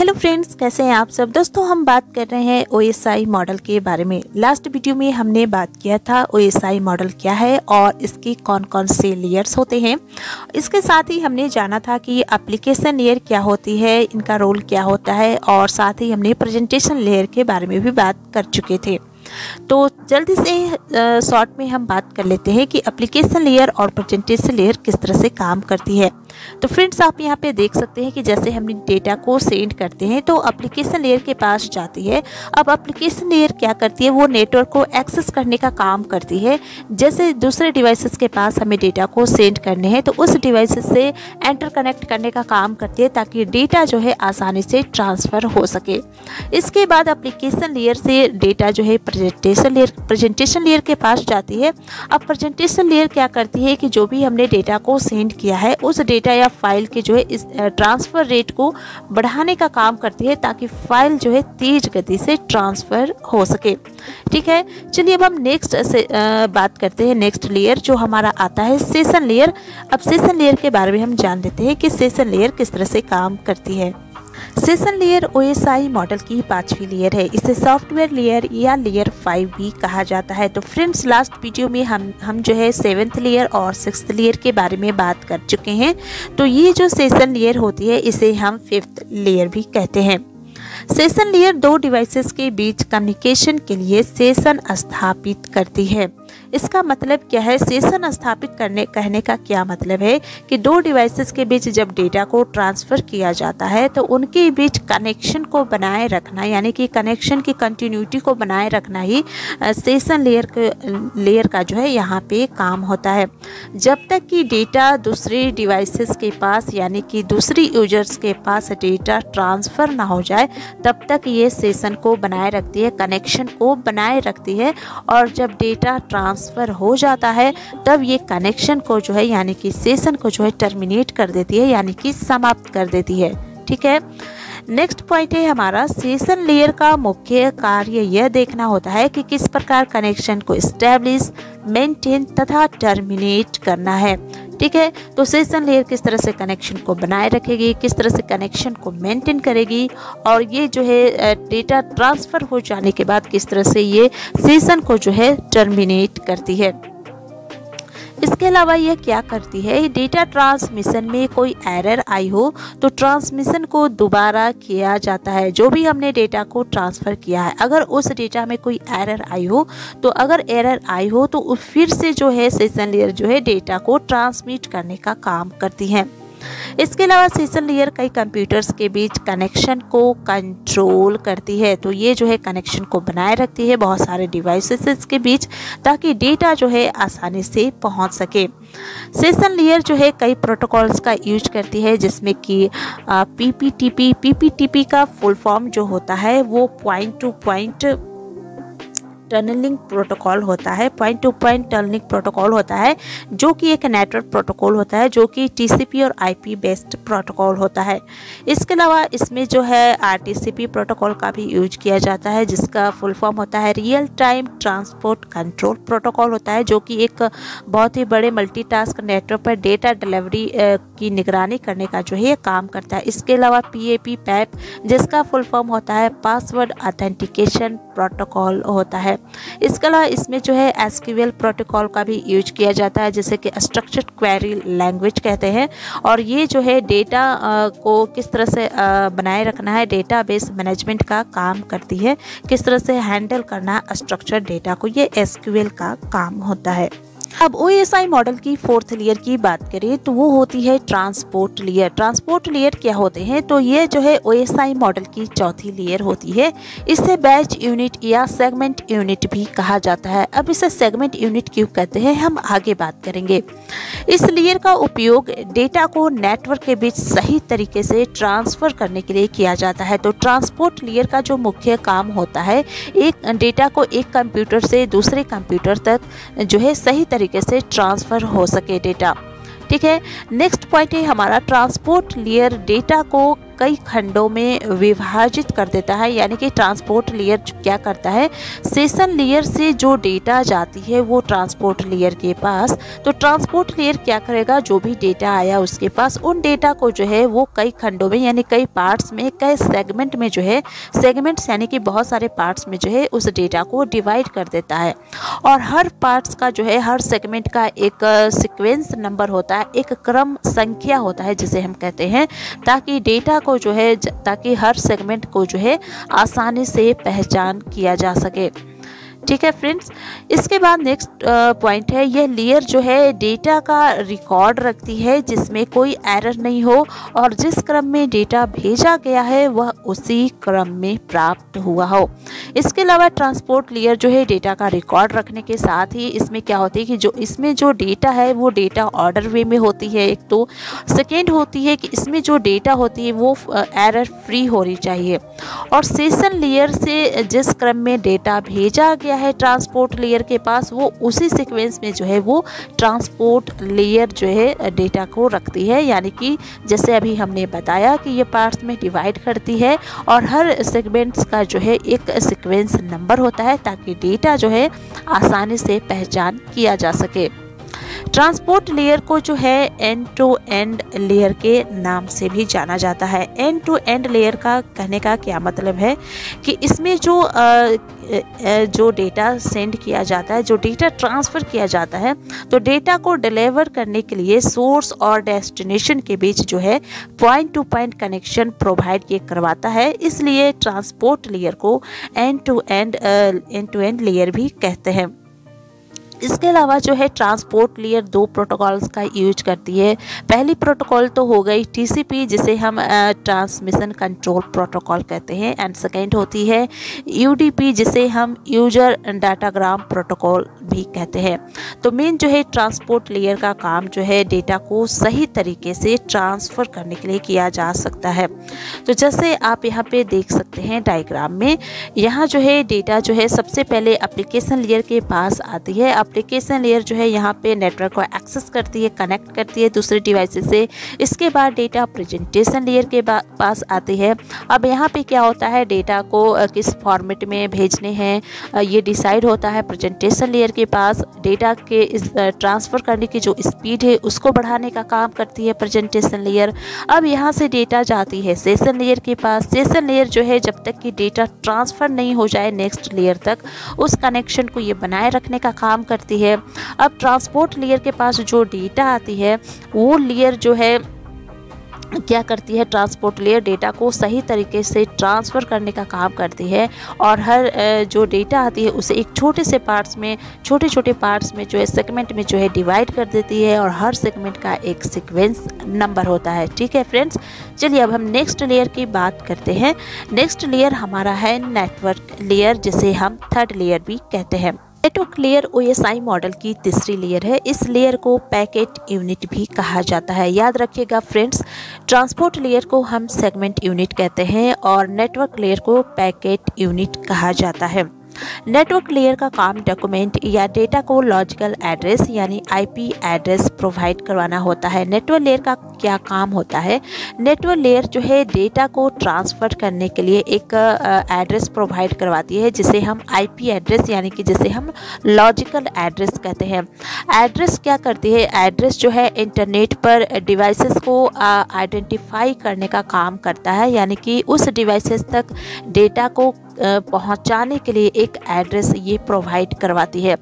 Hello friends, कैसे हैं आप सब। दोस्तों हम बात कर रहे हैं OSI मॉडल के बारे में। लास्ट वीडियो में हमने बात किया था OSI मॉडल क्या है और इसके कौन कौन से लेयर्स होते हैं। इसके साथ ही हमने जाना था कि एप्लीकेशन लेयर क्या होती है, इनका रोल क्या होता है, और साथ ही हमने प्रेजेंटेशन लेयर के बारे में भी बात कर चुके थे। तो जल्दी से शॉर्ट में हम बात कर लेते हैं कि एप्लीकेशन लेयर और प्रेजेंटेशन लेयर किस तरह से काम करती है। तो फ्रेंड्स आप यहाँ पे देख सकते हैं कि जैसे हम डेटा को सेंड करते हैं तो एप्लीकेशन लेयर के पास जाती है। अब एप्लीकेशन लेयर क्या करती है, वो नेटवर्क को एक्सेस करने का काम करती है। जैसे दूसरे डिवाइसेस के पास हमें डेटा को सेंड करने हैं तो उस डिवाइसेस से एंटर कनेक्ट करने का काम करती है ताकि डेटा जो है आसानी से ट्रांसफ़र हो सके। इसके बाद एप्लीकेशन लेयर से डेटा जो है प्रेजेंटेशन लेयर के पास जाती है। अब प्रेजेंटेशन लेयर क्या करती है कि जो भी हमने डेटा को सेंड किया है उस डेटा या फाइल के जो है इस ट्रांसफ़र रेट को बढ़ाने का काम करती है ताकि फाइल जो है तेज गति से ट्रांसफ़र हो सके। ठीक है, चलिए अब हम नेक्स्ट से बात करते हैं। नेक्स्ट लेयर जो हमारा आता है सेशन लेयर। अब सेशन लेयर के बारे में हम जान लेते हैं कि सेशन लेयर किस तरह से काम करती है। सेशन लेयर OSI मॉडल की 5वीं लेयर है। इसे सॉफ्टवेयर लेयर या लेयर 5 भी कहा जाता है। तो फ्रेंड्स लास्ट वीडियो में हम जो है 7th लेयर और 6th लेयर के बारे में बात कर चुके हैं। तो ये जो सेशन लेयर होती है इसे हम 5th लेयर भी कहते हैं। सेशन लेयर दो डिवाइसेस के बीच कम्युनिकेशन के लिए सेशन स्थापित करती है। इसका मतलब क्या है, सेशन स्थापित कहने का क्या मतलब है कि दो डिवाइसेस के बीच जब डेटा को ट्रांसफ़र किया जाता है तो उनके बीच कनेक्शन को बनाए रखना, यानी कि कनेक्शन की कंटिन्यूटी को बनाए रखना ही सेशन लेयर का जो है यहाँ पे काम होता है। जब तक कि डेटा दूसरे डिवाइसेस के पास यानी कि दूसरी यूजर्स के पास डेटा ट्रांसफ़र ना हो जाए तब तक ये सेशन को बनाए रखती है, कनेक्शन को बनाए रखती है। और जब डेटा ट्रांसफ़र हो जाता है तब ये कनेक्शन को जो है यानी कि सेशन को जो है टर्मिनेट कर देती है, यानी कि समाप्त कर देती है। ठीक है, नेक्स्ट पॉइंट है हमारा सेशन लेयर का मुख्य कार्य यह देखना होता है कि किस प्रकार कनेक्शन को एस्टैब्लिश, मेंटेन तथा टर्मिनेट करना है। ठीक है, तो सेशन लेयर किस तरह से कनेक्शन को बनाए रखेगी, किस तरह से कनेक्शन को मेंटेन करेगी, और ये जो है डेटा ट्रांसफ़र हो जाने के बाद किस तरह से ये सेशन को जो है टर्मिनेट करती है। इसके अलावा यह क्या करती है, डेटा ट्रांसमिशन में कोई एरर आई हो तो ट्रांसमिशन को दोबारा किया जाता है। जो भी हमने डेटा को ट्रांसफ़र किया है अगर उस डेटा में कोई एरर आई हो तो फिर से जो है सेशन लेयर जो है डेटा को ट्रांसमिट करने का काम करती है। इसके अलावा सेशन लेयर कई कंप्यूटर्स के बीच कनेक्शन को कंट्रोल करती है। तो ये जो है कनेक्शन को बनाए रखती है बहुत सारे डिवाइसेस के बीच ताकि डेटा जो है आसानी से पहुंच सके। सेशन लेयर जो है कई प्रोटोकॉल्स का यूज करती है जिसमें कि PPTP का फुल फॉर्म जो होता है वो point to point tunneling protocol होता है। Point to point tunneling protocol होता है जो कि एक नेटवर्क प्रोटोकॉल होता है जो कि TCP और IP बेस्ड प्रोटोकॉल होता है। इसके अलावा इसमें जो है RTCP प्रोटोकॉल का भी यूज किया जाता है जिसका फुल फॉर्म होता है real time transport control protocol होता है, जो कि एक बहुत ही बड़े मल्टीटास्क नेटवर्क पर डेटा डिलीवरी की निगरानी करने का जो है ये काम करता है। इसके अलावा PAP जिसका फुल फॉर्म होता है पासवर्ड ऑथेंटिकेशन प्रोटोकॉल होता है। इसके अलावा इसमें जो है SQL प्रोटोकॉल का भी यूज किया जाता है जिसे कि स्ट्रक्चर्ड क्वेरी लैंग्वेज कहते हैं। और ये जो है डेटा को किस तरह से बनाए रखना है, डेटाबेस मैनेजमेंट का काम करती है, किस तरह से हैंडल करना स्ट्रक्चर्ड डेटा को, ये SQL का काम होता है। अब OSI मॉडल की 4th लेयर की बात करें तो वो होती है ट्रांसपोर्ट लेयर। ट्रांसपोर्ट लेयर क्या होते हैं, तो ये जो है OSI मॉडल की 4थी लेयर होती है। इसे बैच यूनिट या सेगमेंट यूनिट भी कहा जाता है। अब इसे सेगमेंट यूनिट क्यों कहते हैं हम आगे बात करेंगे। इस लेयर का उपयोग डेटा को नेटवर्क के बीच सही तरीके से ट्रांसफ़र करने के लिए किया जाता है। तो ट्रांसपोर्ट लेयर का जो मुख्य काम होता है एक डेटा को एक कंप्यूटर से दूसरे कंप्यूटर तक जो है सही तरीके से ट्रांसफ़र हो सके डेटा। ठीक है, नेक्स्ट पॉइंट है हमारा ट्रांसपोर्ट लेयर डेटा को कई खंडों में विभाजित कर देता है। यानी कि ट्रांसपोर्ट लेयर क्या करता है, सेशन लेयर से जो डेटा जाती है वो ट्रांसपोर्ट लेयर के पास, तो ट्रांसपोर्ट लेयर क्या करेगा, जो भी डेटा आया उसके पास, उन डेटा को जो है वो कई खंडों में यानी कई पार्ट्स में, कई सेगमेंट में जो है, सेगमेंट्स यानी कि बहुत सारे पार्ट्स में जो है उस डेटा को डिवाइड कर देता है। और हर पार्ट्स का जो है, हर सेगमेंट का एक सीक्वेंस नंबर होता है, एक क्रम संख्या होता है जिसे हम कहते हैं, ताकि डेटा को जो है, ताकि हर सेगमेंट को जो है आसानी से पहचान किया जा सके। ठीक है फ्रेंड्स, इसके बाद नेक्स्ट पॉइंट है, यह लेयर जो है डेटा का रिकॉर्ड रखती है जिसमें कोई एरर नहीं हो और जिस क्रम में डेटा भेजा गया है वह उसी क्रम में प्राप्त हुआ हो। इसके अलावा ट्रांसपोर्ट लेयर जो है डेटा का रिकॉर्ड रखने के साथ ही इसमें क्या होती है कि जो इसमें जो डेटा है वो डेटा ऑर्डर वे में होती है, एक तो सेकेंड होती है कि इसमें जो डेटा होती है वो एरर फ्री होनी चाहिए। और सेशन लेयर से जिस क्रम में डेटा भेजा गया है ट्रांसपोर्ट लेयर के पास, वो उसी सीक्वेंस में जो है वो ट्रांसपोर्ट लेयर जो है डेटा को रखती है। यानी कि जैसे अभी हमने बताया कि ये पार्ट्स में डिवाइड करती है और हर सेगमेंट्स का जो है एक सीक्वेंस नंबर होता है ताकि डेटा जो है आसानी से पहचान किया जा सके। ट्रांसपोर्ट लेयर को जो है एंड टू एंड लेयर के नाम से भी जाना जाता है। एंड टू एंड लेयर का कहने का क्या मतलब है कि इसमें जो डेटा सेंड किया जाता है, जो डेटा ट्रांसफ़र किया जाता है, तो डेटा को डिलीवर करने के लिए सोर्स और डेस्टिनेशन के बीच जो है point to point connection provide ये करवाता है। इसलिए ट्रांसपोर्ट लेयर को एंड टू एंड लेयर भी कहते हैं। इसके अलावा जो है ट्रांसपोर्ट लेयर दो प्रोटोकॉल्स का यूज करती है। पहली प्रोटोकॉल तो हो गई टीसीपी जिसे हम ट्रांसमिशन कंट्रोल प्रोटोकॉल कहते हैं, एंड सेकेंड होती है यूडीपी जिसे हम यूजर डाटाग्राम प्रोटोकॉल भी कहते हैं। तो मेन जो है ट्रांसपोर्ट लेयर का काम जो है डेटा को सही तरीके से ट्रांसफ़र करने के लिए किया जा सकता है। तो जैसे आप यहाँ पे देख सकते हैं डायग्राम में, यहाँ जो है डेटा जो है सबसे पहले एप्लीकेशन लेयर के पास आती है। एप्लीकेशन लेयर जो है यहाँ पे नेटवर्क को एक्सेस करती है, कनेक्ट करती है दूसरे डिवाइसेस से। इसके बाद डेटा प्रेजेंटेशन लेयर के पास आती है। अब यहाँ पे क्या होता है, डेटा को किस फॉर्मेट में भेजने हैं ये डिसाइड होता है प्रेजेंटेशन लेयर के पास। डेटा के इस ट्रांसफ़र करने की जो स्पीड है उसको बढ़ाने का काम करती है प्रेजेंटेशन लेयर। अब यहाँ से डेटा जाती है सेशन लेयर के पास। सेशन लेयर जो है जब तक कि डेटा ट्रांसफ़र नहीं हो जाए नेक्स्ट लेयर तक, उस कनेक्शन को ये बनाए रखने का काम करती है। अब ट्रांसपोर्ट लेयर के पास जो डेटा आती है वो लेयर जो है क्या करती है, ट्रांसपोर्ट लेयर डेटा को सही तरीके से ट्रांसफ़र करने का काम करती है और हर जो डेटा आती है उसे एक छोटे से पार्ट्स में, छोटे छोटे पार्ट्स में जो है सेगमेंट में जो है डिवाइड कर देती है और हर सेगमेंट का एक सीक्वेंस नंबर होता है। ठीक है फ्रेंड्स, चलिए अब हम नेक्स्ट लेयर की बात करते हैं। नेक्स्ट लेयर हमारा है नेटवर्क लेयर जिसे हम थर्ड लेयर भी कहते हैं। नेटवर्क लेयर OSI मॉडल की तीसरी लेयर है। इस लेयर को पैकेट यूनिट भी कहा जाता है। याद रखिएगा फ्रेंड्स, ट्रांसपोर्ट लेयर को हम सेगमेंट यूनिट कहते हैं और नेटवर्क लेयर को पैकेट यूनिट कहा जाता है। नेटवर्क लेयर का काम डॉक्यूमेंट या डेटा को लॉजिकल एड्रेस यानी IP एड्रेस प्रोवाइड करवाना होता है। नेटवर्क लेयर का क्या काम होता है, नेटवर्क लेयर जो है डेटा को ट्रांसफ़र करने के लिए एक एड्रेस प्रोवाइड करवाती है जिसे हम IP एड्रेस यानी कि जिसे हम लॉजिकल एड्रेस कहते हैं। एड्रेस क्या करती है, एड्रेस जो है इंटरनेट पर डिवाइसेस को आइडेंटिफाई करने का काम करता है, यानी कि उस डिवाइसेस तक डेटा को पहुंचाने के लिए एक एड्रेस ये प्रोवाइड करवाती है।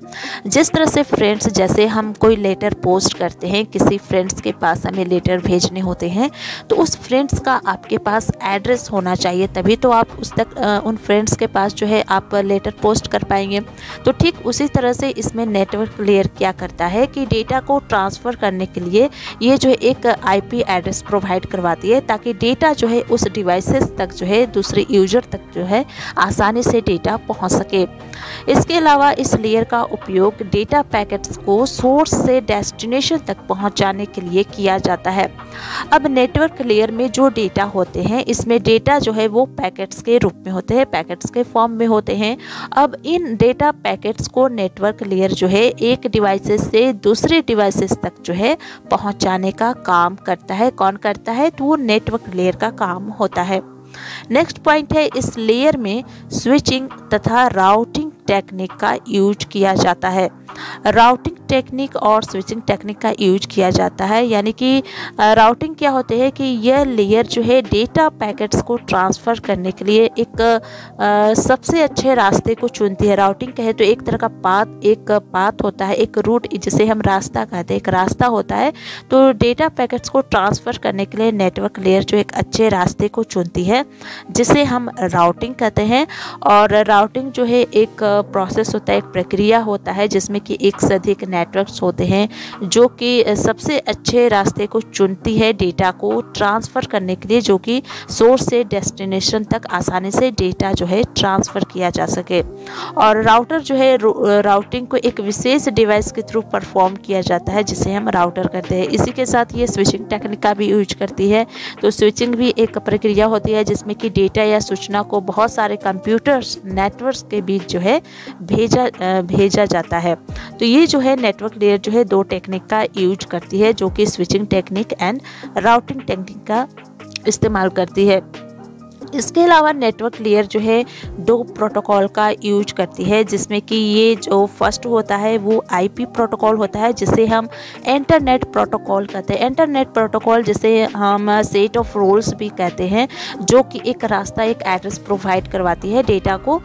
जिस तरह से फ्रेंड्स, जैसे हम कोई लेटर पोस्ट करते हैं, किसी फ्रेंड्स के पास हमें लेटर भेजने होते हैं, तो उस फ्रेंड्स का आपके पास एड्रेस होना चाहिए, तभी तो आप उस तक उन फ्रेंड्स के पास जो है आप लेटर पोस्ट कर पाएंगे। तो ठीक उसी तरह से इसमें नेटवर्क लेयर क्या करता है कि डेटा को ट्रांसफ़र करने के लिए ये जो है एक IP एड्रेस प्रोवाइड करवाती है ताकि डेटा जो है उस डिवाइसेस तक जो है दूसरे यूजर तक जो है आसानी से डेटा पहुंच सके। इसके अलावा इस लेयर का उपयोग डेटा पैकेट्स को सोर्स से डेस्टिनेशन तक पहुंचाने के लिए किया जाता है। अब नेटवर्क लेयर में जो डेटा होते हैं, इसमें डेटा जो है वो पैकेट्स के रूप में होते हैं, पैकेट्स के फॉर्म में होते हैं। अब इन डेटा पैकेट्स को नेटवर्क लेयर जो है एक डिवाइसेस से दूसरे डिवाइसेस तक जो है पहुंचाने का काम करता है। कौन करता है? तो वो नेटवर्क लेयर का काम होता है। नेक्स्ट पॉइंट है, इस लेयर में स्विचिंग तथा राउटिंग टेक्निक का यूज किया जाता है। राउटिंग टेक्निक और स्विचिंग टेक्निक का यूज किया जाता है, यानी कि राउटिंग क्या होते हैं कि यह लेयर जो है डेटा पैकेट्स को ट्रांसफ़र करने के लिए एक सबसे अच्छे रास्ते को चुनती है। राउटिंग कहे तो एक तरह का पाथ होता है, एक रूट जिसे हम रास्ता कहते हैं, एक रास्ता होता है। तो डेटा पैकेट्स को ट्रांसफ़र करने के लिए नेटवर्क लेयर जो एक अच्छे रास्ते को चुनती है, जिसे हम राउटिंग कहते हैं। और राउटिंग जो है एक प्रोसेस होता है, एक प्रक्रिया होता है जिसमें कि एक से अधिक नेटवर्क्स होते हैं जो कि सबसे अच्छे रास्ते को चुनती है डेटा को ट्रांसफ़र करने के लिए, जो कि सोर्स से डेस्टिनेशन तक आसानी से डेटा जो है ट्रांसफ़र किया जा सके। और राउटर जो है राउटिंग को एक विशेष डिवाइस के थ्रू परफॉर्म किया जाता है, जिसे हम राउटर कहते हैं। इसी के साथ ये स्विचिंग टेक्निक का भी यूज करती है। तो स्विचिंग भी एक प्रक्रिया होती है जिसमें कि डेटा या सूचना को बहुत सारे कंप्यूटर्स नेटवर्क्स के बीच जो है भेजा जाता है। तो ये जो है नेटवर्क लेयर जो है दो टेक्निक का यूज करती है, जो कि switching technique and routing technique का इस्तेमाल करती है। इसके अलावा नेटवर्क लेयर जो है दो प्रोटोकॉल का यूज करती है, जिसमें कि ये जो फर्स्ट होता है वो आईपी प्रोटोकॉल होता है, जिसे हम इंटरनेट प्रोटोकॉल कहते हैं। इंटरनेट प्रोटोकॉल जिसे हम सेट ऑफ रूल्स भी कहते हैं, जो कि एक रास्ता, एक एड्रेस प्रोवाइड करवाती है डेटा को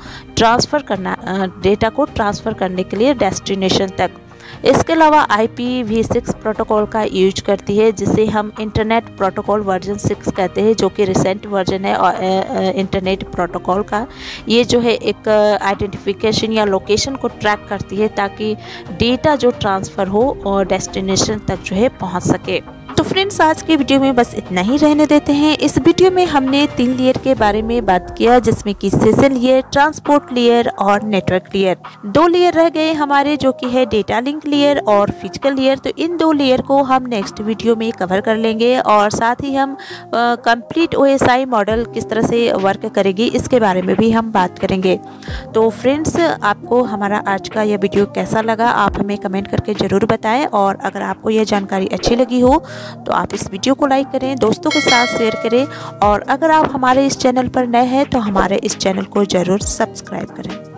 ट्रांसफ़र करने के लिए डेस्टिनेशन तक। इसके अलावा IPv6 प्रोटोकॉल का यूज करती है, जिसे हम इंटरनेट प्रोटोकॉल वर्जन 6 कहते हैं, जो कि रिसेंट वर्जन है इंटरनेट प्रोटोकॉल का। ये जो है एक आइडेंटिफिकेशन या लोकेशन को ट्रैक करती है, ताकि डेटा जो ट्रांसफ़र हो और डेस्टिनेशन तक जो है पहुंच सके। तो फ्रेंड्स, आज के वीडियो में बस इतना ही रहने देते हैं। इस वीडियो में हमने 3 लेयर के बारे में बात किया, जिसमें कि सेशन लेयर, ट्रांसपोर्ट लेयर और नेटवर्क लेयर। 2 लेयर रह गए हमारे, जो कि है डेटा लिंक लेयर और फिजिकल लेयर। तो इन 2 लेयर को हम नेक्स्ट वीडियो में कवर कर लेंगे, और साथ ही हम कंप्लीट OSI मॉडल किस तरह से वर्क करेगी इसके बारे में भी हम बात करेंगे। तो फ्रेंड्स, आपको हमारा आज का यह वीडियो कैसा लगा आप हमें कमेंट करके ज़रूर बताएं, और अगर आपको यह जानकारी अच्छी लगी हो तो आप इस वीडियो को लाइक करें, दोस्तों के साथ शेयर करें, और अगर आप हमारे इस चैनल पर नए हैं तो हमारे इस चैनल को ज़रूर सब्सक्राइब करें।